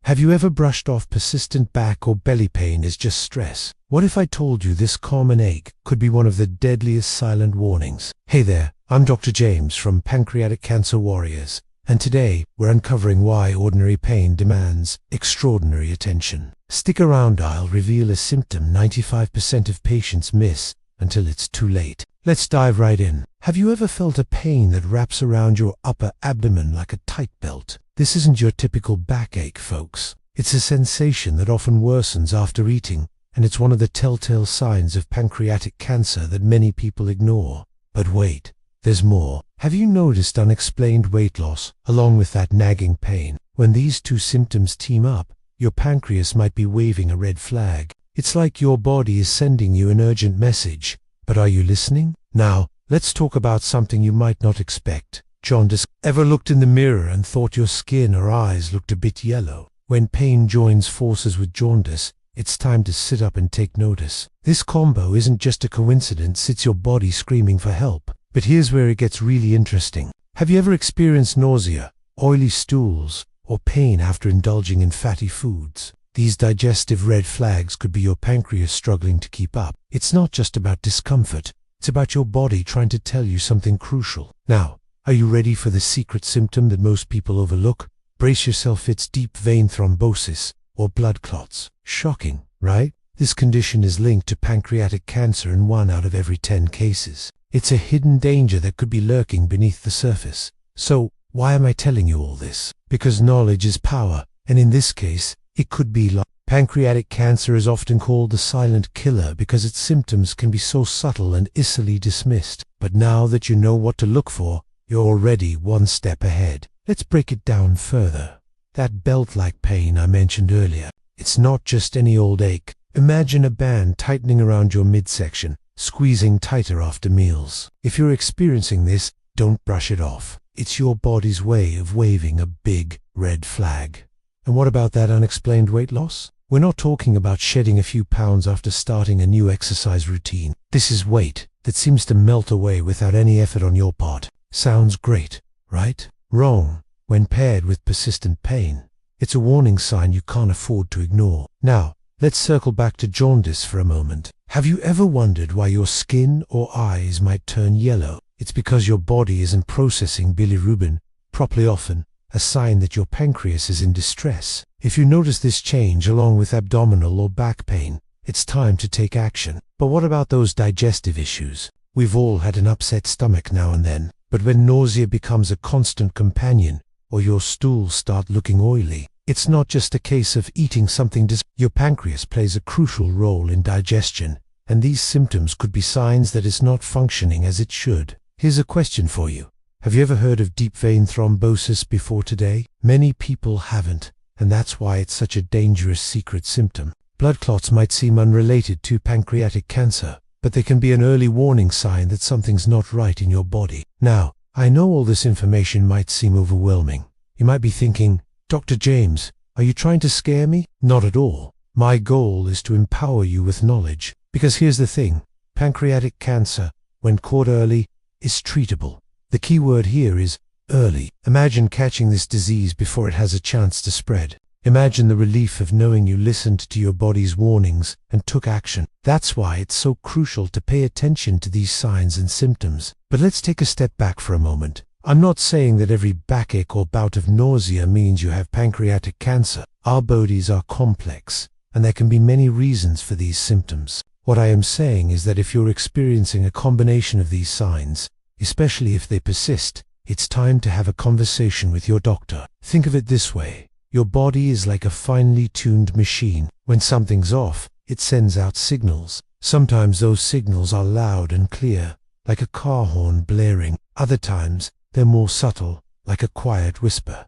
Have you ever brushed off persistent back or belly pain as just stress? What if I told you this common ache could be one of the deadliest silent warnings? Hey there, I'm Dr. James from Pancreatic Cancer Warriors, and today we're uncovering why ordinary pain demands extraordinary attention. Stick around, I'll reveal a symptom 95% of patients miss until it's too late. Let's dive right in. Have you ever felt a pain that wraps around your upper abdomen like a tight belt? This isn't your typical backache, folks. It's a sensation that often worsens after eating, and it's one of the telltale signs of pancreatic cancer that many people ignore. But wait, there's more. Have you noticed unexplained weight loss along with that nagging pain? When these two symptoms team up, your pancreas might be waving a red flag. It's like your body is sending you an urgent message. But are you listening? Now, let's talk about something you might not expect. Jaundice. Ever looked in the mirror and thought your skin or eyes looked a bit yellow? When pain joins forces with jaundice, it's time to sit up and take notice. This combo isn't just a coincidence, it's your body screaming for help. But here's where it gets really interesting. Have you ever experienced nausea, oily stools, or pain after indulging in fatty foods? These digestive red flags could be your pancreas struggling to keep up. It's not just about discomfort, it's about your body trying to tell you something crucial. Now, are you ready for the secret symptom that most people overlook? Brace yourself, it's deep vein thrombosis, or blood clots. Shocking, right? This condition is linked to pancreatic cancer in 1 out of every 10 cases. It's a hidden danger that could be lurking beneath the surface. So, why am I telling you all this? Because knowledge is power, and in this case, it could be like pancreatic cancer is often called the silent killer because its symptoms can be so subtle and easily dismissed. But now that you know what to look for, you're already one step ahead. Let's break it down further. That belt-like pain I mentioned earlier, it's not just any old ache. Imagine a band tightening around your midsection, squeezing tighter after meals. If you're experiencing this, don't brush it off. It's your body's way of waving a big red flag. And what about that unexplained weight loss? We're not talking about shedding a few pounds after starting a new exercise routine. This is weight that seems to melt away without any effort on your part. Sounds great, right? Wrong. When paired with persistent pain, it's a warning sign you can't afford to ignore. Now, let's circle back to jaundice for a moment. Have you ever wondered why your skin or eyes might turn yellow? It's because your body isn't processing bilirubin properly, often a sign that your pancreas is in distress. If you notice this change along with abdominal or back pain, it's time to take action. But what about those digestive issues? We've all had an upset stomach now and then, but when nausea becomes a constant companion, or your stools start looking oily, it's not just a case of eating something. Your pancreas plays a crucial role in digestion, and these symptoms could be signs that it's not functioning as it should. Here's a question for you. Have you ever heard of deep vein thrombosis before today? Many people haven't, and that's why it's such a dangerous secret symptom. Blood clots might seem unrelated to pancreatic cancer, but they can be an early warning sign that something's not right in your body. Now, I know all this information might seem overwhelming. You might be thinking, Dr. James, are you trying to scare me? Not at all. My goal is to empower you with knowledge. Because here's the thing, pancreatic cancer, when caught early, is treatable. The key word here is early. Imagine catching this disease before it has a chance to spread. Imagine the relief of knowing you listened to your body's warnings and took action. That's why it's so crucial to pay attention to these signs and symptoms. But let's take a step back for a moment. I'm not saying that every backache or bout of nausea means you have pancreatic cancer. Our bodies are complex, and there can be many reasons for these symptoms. What I am saying is that if you're experiencing a combination of these signs, especially if they persist, it's time to have a conversation with your doctor. Think of it this way. Your body is like a finely tuned machine. When something's off, it sends out signals. Sometimes those signals are loud and clear, like a car horn blaring. Other times, they're more subtle, like a quiet whisper.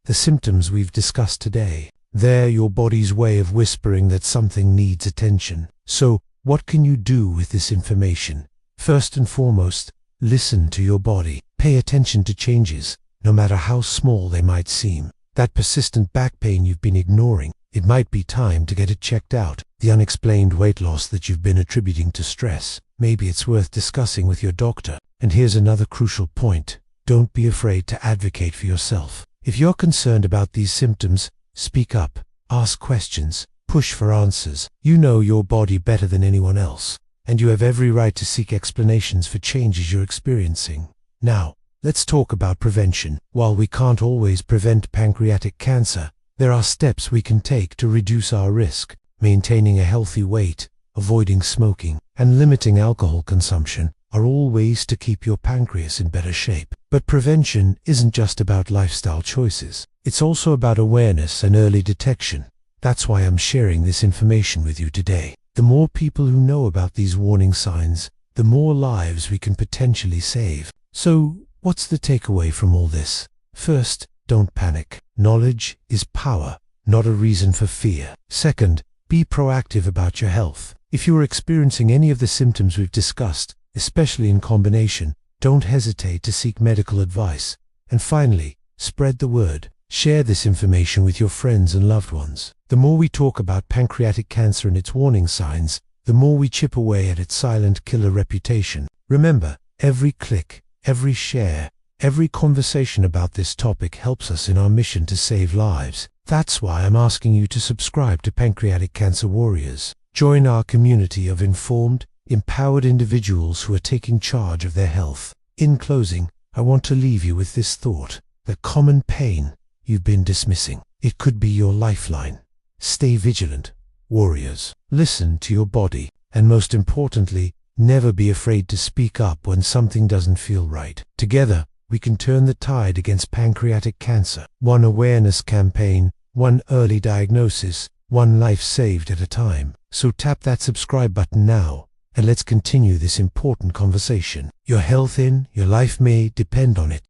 The symptoms we've discussed today, they're your body's way of whispering that something needs attention. So, what can you do with this information? First and foremost, listen to your body. Pay attention to changes, no matter how small they might seem. That persistent back pain you've been ignoring, it might be time to get it checked out. The unexplained weight loss that you've been attributing to stress, maybe it's worth discussing with your doctor. And here's another crucial point. Don't be afraid to advocate for yourself. If you're concerned about these symptoms, speak up. Ask questions, push for answers. You know your body better than anyone else, and you have every right to seek explanations for changes you're experiencing. Now, let's talk about prevention. While we can't always prevent pancreatic cancer, there are steps we can take to reduce our risk. Maintaining a healthy weight, avoiding smoking, and limiting alcohol consumption are all ways to keep your pancreas in better shape. But prevention isn't just about lifestyle choices. It's also about awareness and early detection. That's why I'm sharing this information with you today. The more people who know about these warning signs, the more lives we can potentially save. So, what's the takeaway from all this? First, don't panic. Knowledge is power, not a reason for fear. Second, be proactive about your health. If you are experiencing any of the symptoms we've discussed, especially in combination, don't hesitate to seek medical advice. And finally, spread the word. Share this information with your friends and loved ones. The more we talk about pancreatic cancer and its warning signs, the more we chip away at its silent killer reputation. Remember, every click, every share, every conversation about this topic helps us in our mission to save lives. That's why I'm asking you to subscribe to Pancreatic Cancer Warriors. Join our community of informed, empowered individuals who are taking charge of their health. In closing, I want to leave you with this thought: the common pain you've been dismissing, it could be your lifeline. Stay vigilant, warriors. Listen to your body, and most importantly, never be afraid to speak up when something doesn't feel right. Together, we can turn the tide against pancreatic cancer. One awareness campaign, one early diagnosis, one life saved at a time. So tap that subscribe button now, and let's continue this important conversation. Your health your life may depend on it.